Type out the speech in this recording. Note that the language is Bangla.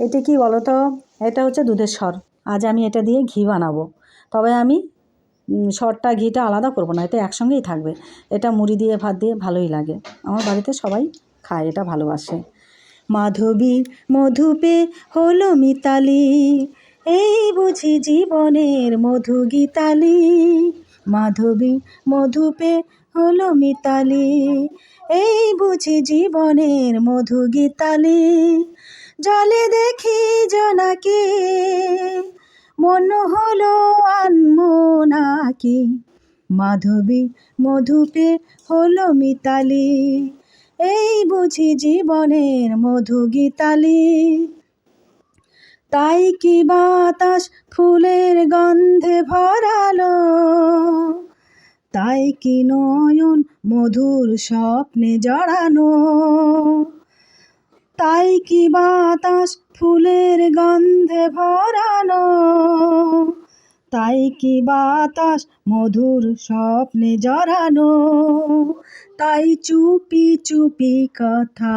এটা কি বলো তো? এটা হচ্ছে দুধের সর। আজ আমি এটা দিয়ে ঘি বানাবো। তবে আমি সরটা ঘিটা আলাদা করব না, এটা একসঙ্গেই থাকবে। এটা মুড়ি দিয়ে ভাত দিয়ে ভালোই লাগে। আমার বাড়িতে সবাই খায়, এটা ভালোবাসে। মাধবীর মধু পেয়ে হলো মিতালি, এই বুঝি জীবনের মধু গীতালি। মাধবীর মধু পেয়ে হলো মিতালি, এই বুঝি জীবনের মধু গীতালি। জলে দেখি জোনাকি, মন হলো আনমোনাকি। মাধবী মধু পেয়ে হলো মিতালি, এই বুঝি জীবনের মধু গীতালি। তাই কি বাতাস ফুলের গন্ধে ভরালো, তাই কি নয়ন মধুর স্বপ্নে জড়ানো। তাই কি বাতাস ফুলের গন্ধে ভরানো, তাই কি বাতাস মধুর স্বপ্নে জড়ানো। তাই চুপি চুপি কথা